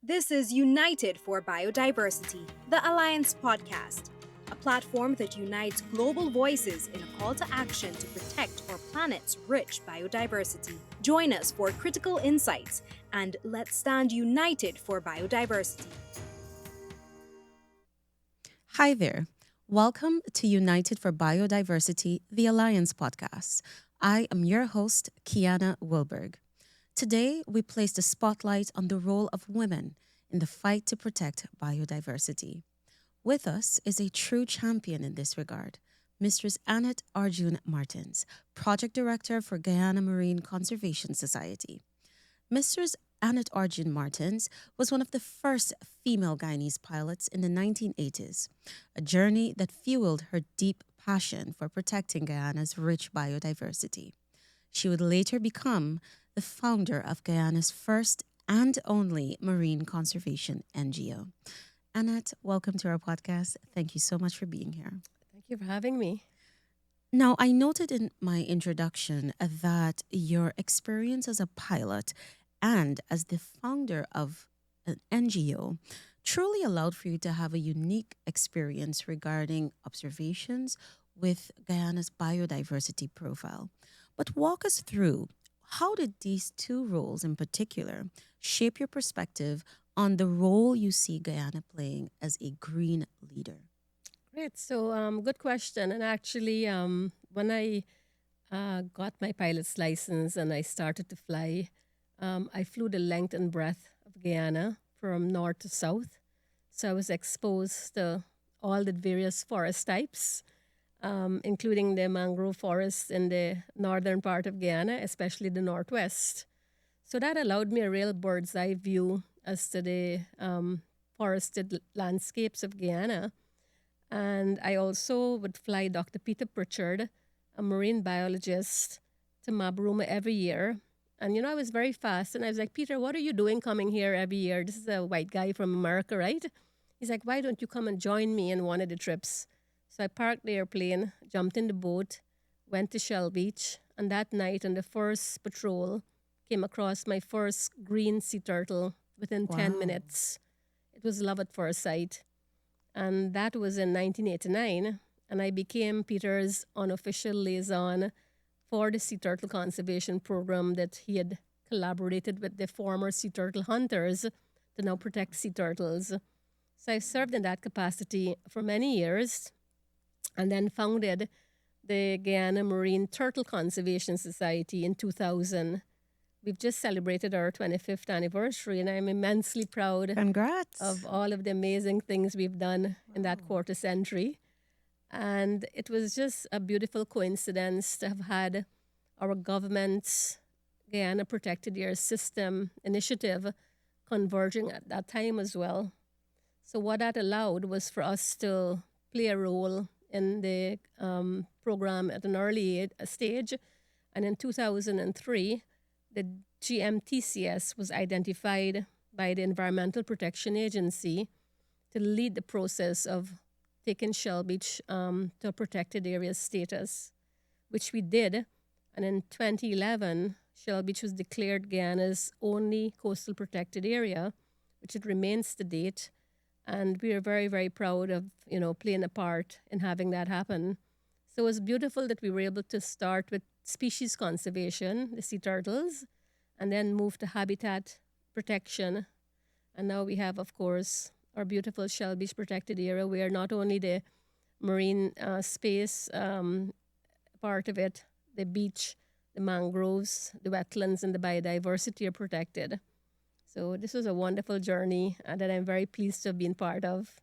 This is United for Biodiversity, the Alliance podcast, a platform that unites global voices in a call to action to protect our planet's rich biodiversity. Join us for critical insights and let's stand united for biodiversity. Hi there. Welcome to United for Biodiversity, the Alliance podcast. I am your host, Kiana Wilberg. Today, we place the spotlight on the role of women in the fight to protect biodiversity. With us is a true champion in this regard, Mistress Annette Arjoon Martins, Project Director for Guyana Marine Conservation Society. Mrs. Annette Arjoon Martins was one of the first female Guyanese pilots in the 1980s, a journey that fueled her deep passion for protecting Guyana's rich biodiversity. She would later become the founder of Guyana's first and only marine conservation NGO. Annette, welcome to our podcast. Thank you so much for being here. Thank you for having me. Now, I noted in my introduction that your experience as a pilot and as the founder of an NGO truly allowed for you to have a unique experience regarding observations with Guyana's biodiversity profile. But walk us through, how did these two roles in particular shape your perspective on the role you see Guyana playing as a green leader? Great. So, good question. And actually, when I got my pilot's license and I started to fly, I flew the length and breadth of Guyana from north to south. So I was exposed to all the various forest types, including the mangrove forests in the northern part of Guyana, especially the northwest. So that allowed me a real bird's eye view as to the forested landscapes of Guyana. And I also would fly Dr. Peter Pritchard, a marine biologist, to Mabruma every year. And, I was very fast. And I was like, Peter, what are you doing coming here every year? This is a white guy from America, right? He's like, why don't you come and join me in one of the trips? So I parked the airplane, jumped in the boat, went to Shell Beach. And that night on the first patrol, came across my first green sea turtle within 10 Wow. minutes. It was love at first sight. And that was in 1989. And I became Peter's unofficial liaison for the sea turtle conservation program that he had collaborated with the former sea turtle hunters to now protect sea turtles. So I served in that capacity for many years and then founded the Guyana Marine Turtle Conservation Society in 2000. We've just celebrated our 25th anniversary, and I'm immensely proud Congrats. of all of the amazing things we've done in that quarter century. And it was just a beautiful coincidence to have had our government's Guyana Protected Air System initiative converging at that time as well. So what that allowed was for us to play a role in the program at an early stage. And in 2003, the GMTCS was identified by the Environmental Protection Agency to lead the process of taking Shell Beach to a protected area status, which we did. And in 2011, Shell Beach was declared Guyana's only coastal protected area, which it remains to date. And we are very, very proud of, playing a part in having that happen. So it was beautiful that we were able to start with species conservation, the sea turtles, and then move to habitat protection. And now we have, of course, our beautiful Shell Beach protected area where not only the marine space part of it, the beach, the mangroves, the wetlands, and the biodiversity are protected. So this was a wonderful journey that I'm very pleased to have been part of.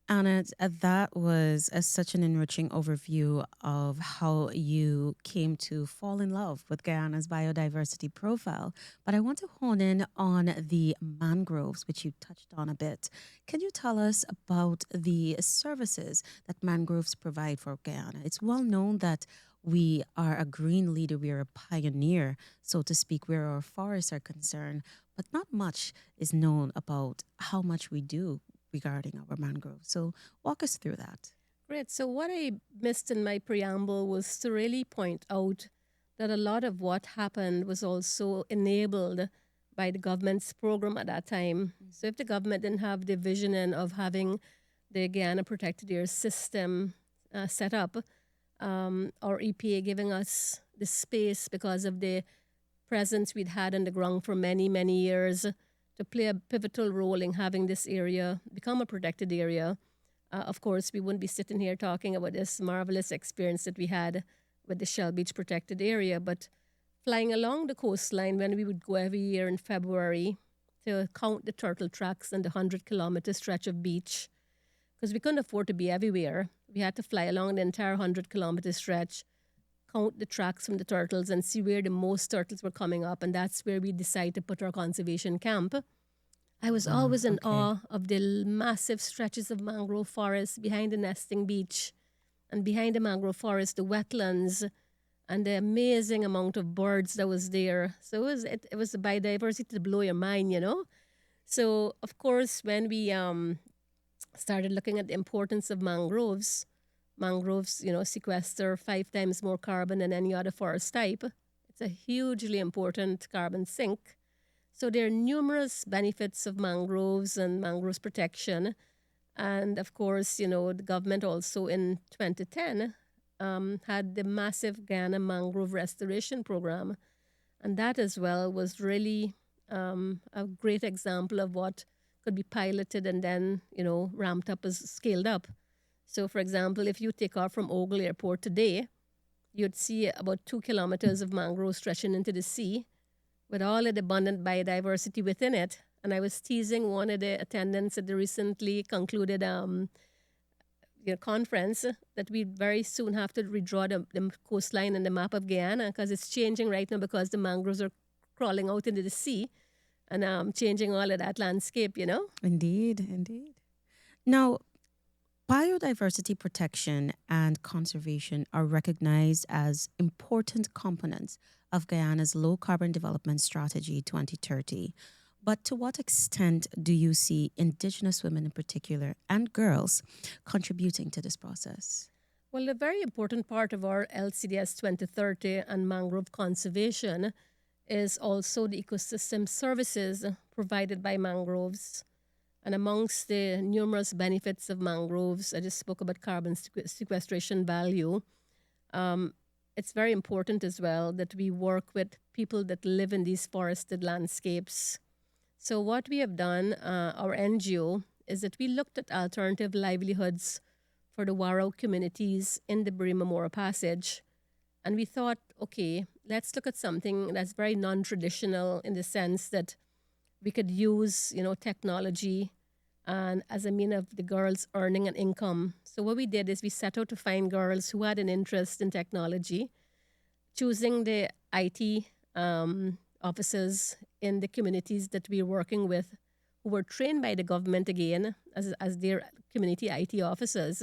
Anna, that was such an enriching overview of how you came to fall in love with Guyana's biodiversity profile. But I want to hone in on the mangroves, which you touched on a bit. Can you tell us about the services that mangroves provide for Guyana? It's well known that we are a green leader, we are a pioneer, so to speak, where our forests are concerned. But not much is known about how much we do regarding our mangroves. So walk us through that. Great. So what I missed in my preamble was to really point out that a lot of what happened was also enabled by the government's program at that time. So if the government didn't have the vision of having the Guyana Protected Area System set up, or EPA giving us the space because of the presence we'd had on the ground for many, many years to play a pivotal role in having this area become a protected area. Of course, we wouldn't be sitting here talking about this marvelous experience that we had with the Shell Beach Protected Area, but flying along the coastline when we would go every year in February to count the turtle tracks and the 100-kilometer stretch of beach, because we couldn't afford to be everywhere. We had to fly along the entire 100-kilometer stretch, count the tracks from the turtles and see where the most turtles were coming up, and that's where we decided to put our conservation camp. I was always in awe of the massive stretches of mangrove forest behind the nesting beach, and behind the mangrove forest, the wetlands, and the amazing amount of birds that was there. So it was a biodiversity to blow your mind, you know. So of course, when we started looking at the importance of mangroves, sequester 5 times more carbon than any other forest type. It's a hugely important carbon sink. So there are numerous benefits of mangroves and mangroves protection. And of course, the government also in 2010 had the massive Guyana Mangrove Restoration Program. And that as well was really a great example of what could be piloted and then, ramped up as scaled up. So, for example, if you take off from Ogle Airport today, you'd see about 2 kilometers of mangrove stretching into the sea with all of the abundant biodiversity within it. And I was teasing one of the attendants at the recently concluded conference that we very soon have to redraw the coastline and the map of Guyana, because it's changing right now because the mangroves are crawling out into the sea and changing all of that landscape, Indeed. Now, biodiversity protection and conservation are recognized as important components of Guyana's Low Carbon Development Strategy 2030. But to what extent do you see Indigenous women in particular and girls contributing to this process? Well, a very important part of our LCDS 2030 and mangrove conservation is also the ecosystem services provided by mangroves. And amongst the numerous benefits of mangroves, I just spoke about carbon sequestration value. It's very important as well that we work with people that live in these forested landscapes. So what we have done, our NGO, is that we looked at alternative livelihoods for the Warao communities in the Brima-Mora Passage. And we thought, okay, let's look at something that's very non-traditional in the sense that we could use, technology and as a means of the girls earning an income. So what we did is we set out to find girls who had an interest in technology, choosing the IT officers in the communities that we're working with, who were trained by the government again as their community IT officers.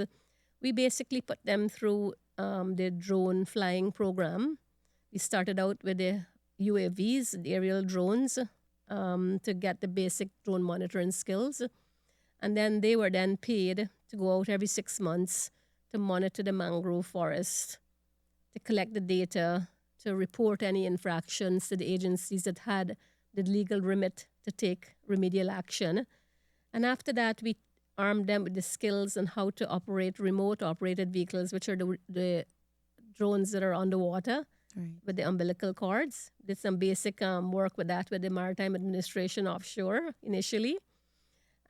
We basically put them through the drone flying program. We started out with the UAVs, the aerial drones, to get the basic drone monitoring skills. And then they were then paid to go out every 6 months to monitor the mangrove forest, to collect the data, to report any infractions to the agencies that had the legal remit to take remedial action. And after that, we armed them with the skills on how to operate remote operated vehicles, which are the drones that are underwater with the umbilical cords. Did some basic work with that with the Maritime Administration offshore initially.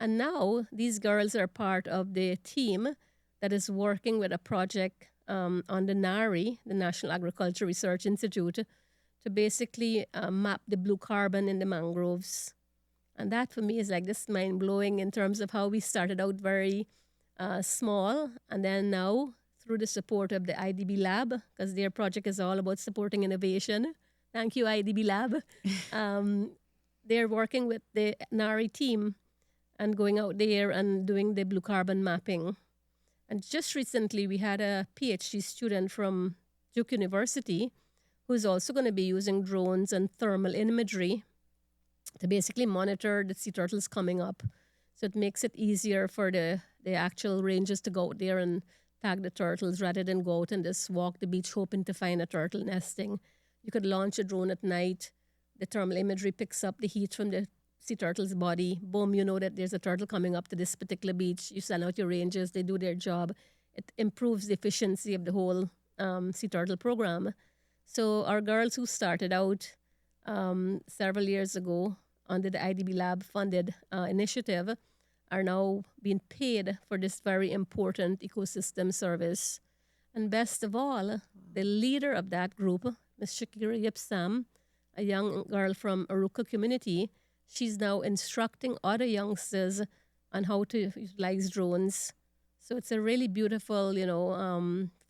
And now these girls are part of the team that is working with a project on the NARI, the National Agriculture Research Institute, to basically map the blue carbon in the mangroves. And that for me is like this mind-blowing in terms of how we started out very small, and then now through the support of the IDB Lab, because their project is all about supporting innovation. Thank you, IDB Lab. They're working with the NARI team and going out there and doing the blue carbon mapping. And just recently, we had a PhD student from Duke University who's also going to be using drones and thermal imagery to basically monitor the sea turtles coming up. So it makes it easier for the actual rangers to go out there and tag the turtles rather than go out and just walk the beach hoping to find a turtle nesting. You could launch a drone at night. the thermal imagery picks up the heat from the sea turtle's body. Boom, you know that there's a turtle coming up to this particular beach. You send out your rangers, they do their job. It improves the efficiency of the whole sea turtle program. So our girls who started out several years ago under the IDB Lab funded initiative are now being paid for this very important ecosystem service. And best of all, the leader of that group, Ms. Shakira Yipsam, a young girl from Aruka community, she's now instructing other youngsters on how to utilize drones. So it's a really beautiful,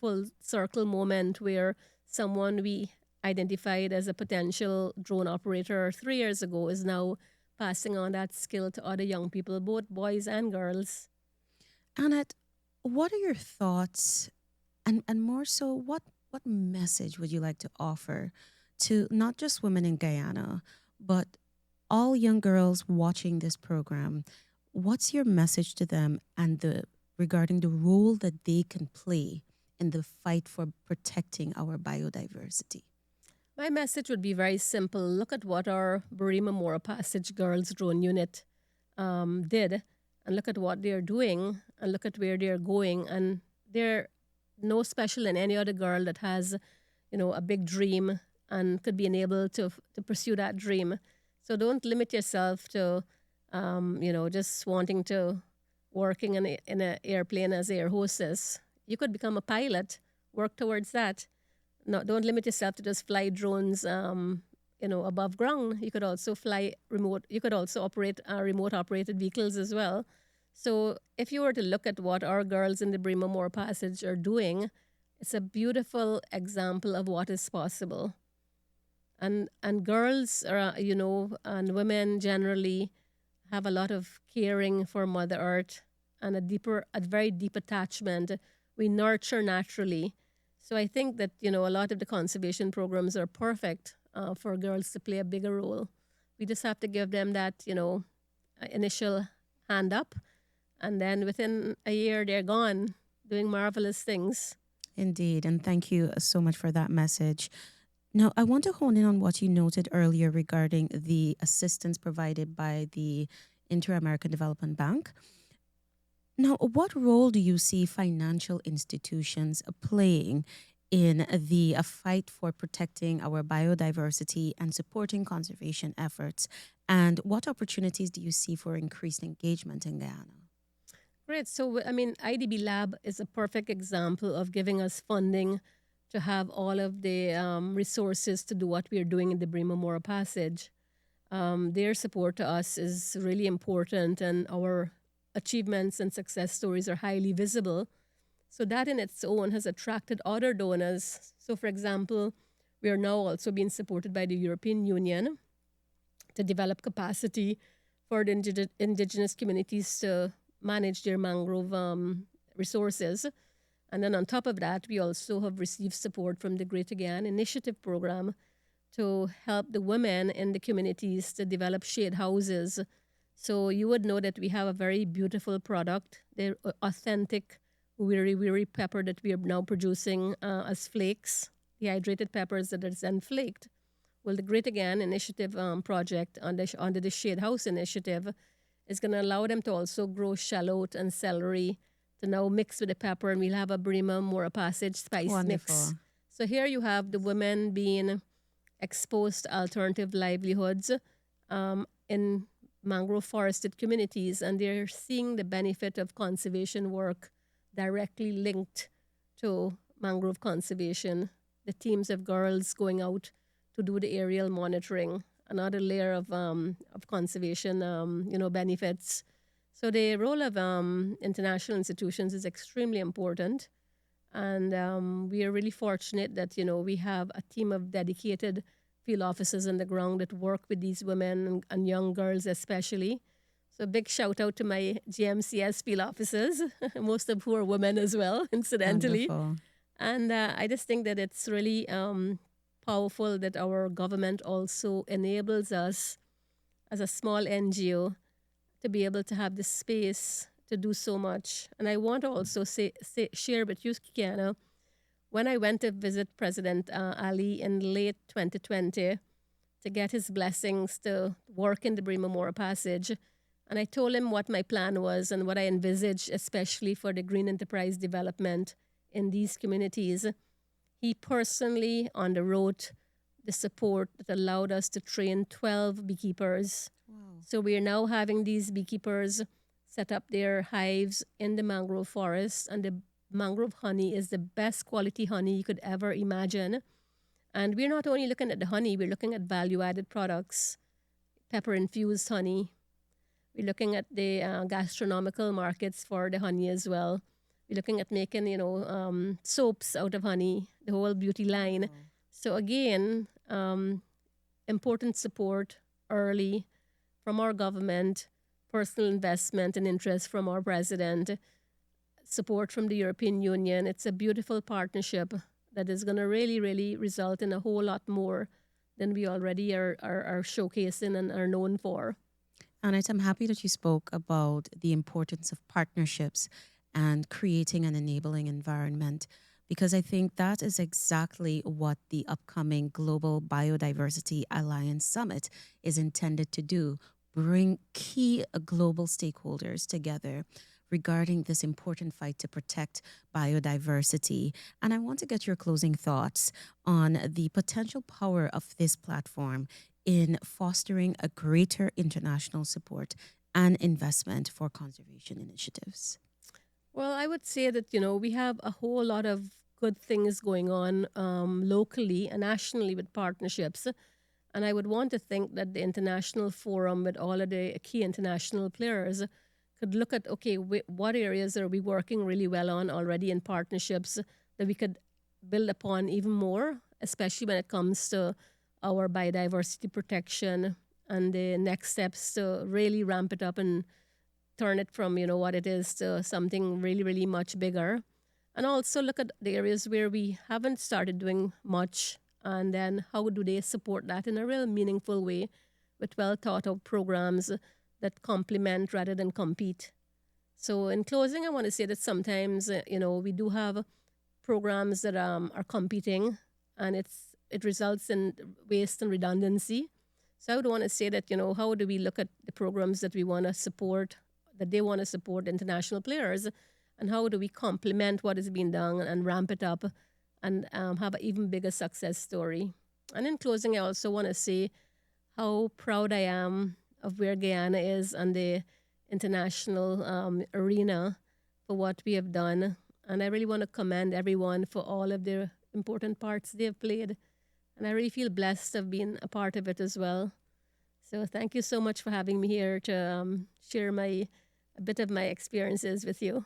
full circle moment where someone we identified as a potential drone operator 3 years ago is now passing on that skill to other young people, both boys and girls. Annette, what are your thoughts and more so, what message would you like to offer to not just women in Guyana, but all young girls watching this program? What's your message to them regarding the role that they can play in the fight for protecting our biodiversity? My message would be very simple. Look at what our Barima Mora Passage Girls Drone Unit did, and look at what they're doing, and look at where they're going. And they're no special than any other girl that has, a big dream and could be enabled to pursue that dream. So don't limit yourself to, just wanting to working in an airplane as air hostess. You could become a pilot. Work towards that. No, don't limit yourself to just fly drones, above ground. You could also fly remote. You could also operate remote operated vehicles as well. So if you were to look at what our girls in the Barima Mora Passage are doing, it's a beautiful example of what is possible. And girls are, and women generally have a lot of caring for Mother Earth and a very deep attachment. We nurture naturally. So I think that, a lot of the conservation programs are perfect for girls to play a bigger role. We just have to give them that, initial hand up. And then within a year, they're gone doing marvelous things. Indeed. And thank you so much for that message. Now, I want to hone in on what you noted earlier regarding the assistance provided by the Inter-American Development Bank. Now, what role do you see financial institutions playing in the fight for protecting our biodiversity and supporting conservation efforts? And what opportunities do you see for increased engagement in Guyana? Great. So, IDB Lab is a perfect example of giving us funding to have all of the resources to do what we are doing in the Barima Mora Passage. Their support to us is really important, and our achievements and success stories are highly visible. So that in its own has attracted other donors. So, for example, we are now also being supported by the European Union to develop capacity for the indigenous communities to manage their mangrove resources. And then on top of that, we also have received support from the Greater Guyana Initiative Program to help the women in the communities to develop shade houses. So you would know that we have a very beautiful product, the authentic wiri pepper that we are now producing as flakes, dehydrated peppers that are then flaked. Well, the Greater Guyana Initiative project under the Shade House Initiative is going to allow them to also grow shallot and celery to now mix with the pepper, and we'll have a Barima Mora Passage spice Wonderful. mix. So here you have the women being exposed to alternative livelihoods in mangrove forested communities, and they're seeing the benefit of conservation work directly linked to mangrove conservation. The teams of girls going out to do the aerial monitoring, another layer of conservation, benefits. So the role of international institutions is extremely important, and we are really fortunate that we have a team of dedicated field officers on the ground that work with these women and young girls especially. So big shout out to my GMCS field officers, most of who are women as well, incidentally. Wonderful. And I just think that it's really powerful that our government also enables us as a small NGO to be able to have the space to do so much. And I want to also share with you, Kiana, when I went to visit President Ali in late 2020 to get his blessings to work in the Bremer Passage. And I told him what my plan was and what I envisaged, especially for the green enterprise development in these communities. He personally on the road the support that allowed us to train 12 beekeepers. Wow. So we are now having these beekeepers set up their hives in the mangrove forest, and the mangrove honey is the best quality honey you could ever imagine. And we're not only looking at the honey, we're looking at value-added products, pepper-infused honey. We're looking at the gastronomical markets for the honey as well. We're looking at making, soaps out of honey, the whole beauty line. Wow. So again, important support early from our government, personal investment and interest from our president, support from the European Union. It's a beautiful partnership that is going to really, really result in a whole lot more than we already are showcasing and are known for. Annette, I'm happy that you spoke about the importance of partnerships and creating an enabling environment, because I think that is exactly what the upcoming Global Biodiversity Alliance Summit is intended to do: bring key global stakeholders together regarding this important fight to protect biodiversity. And I want to get your closing thoughts on the potential power of this platform in fostering a greater international support and investment for conservation initiatives. Well, I would say that, we have a whole lot of good things going on locally and nationally with partnerships. And I would want to think that the international forum with all of the key international players could look at, okay, what areas are we working really well on already in partnerships that we could build upon even more, especially when it comes to our biodiversity protection and the next steps to really ramp it up and turn it from, what it is to something really, really much bigger. And also look at the areas where we haven't started doing much, and then how do they support that in a real meaningful way with well thought out programs that complement rather than compete. So in closing, I want to say that sometimes, we do have programs that are competing, and it results in waste and redundancy. So I would want to say that, how do we look at the programs that we want to support, that they want to support international players, and how do we complement what is being done and ramp it up and have an even bigger success story. And in closing, I also want to say how proud I am of where Guyana is on the international arena for what we have done. And I really want to commend everyone for all of their important parts they've played. And I really feel blessed of being a part of it as well. So thank you so much for having me here to share a bit of my experiences with you.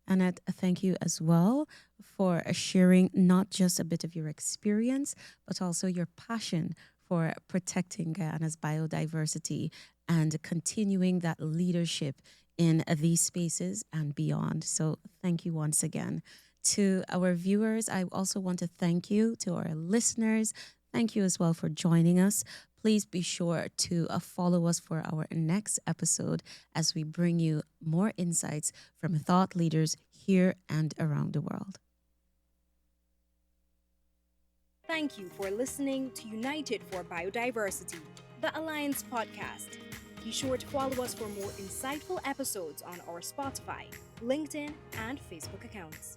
Annette, thank you as well for sharing not just a bit of your experience, but also your passion for protecting Guyana's biodiversity and continuing that leadership in these spaces and beyond. So thank you once again. To our viewers, I also want to thank you. To our listeners, thank you as well for joining us. Please be sure to follow us for our next episode as we bring you more insights from thought leaders here and around the world. Thank you for listening to United for Biodiversity, the Alliance podcast. Be sure to follow us for more insightful episodes on our Spotify, LinkedIn, and Facebook accounts.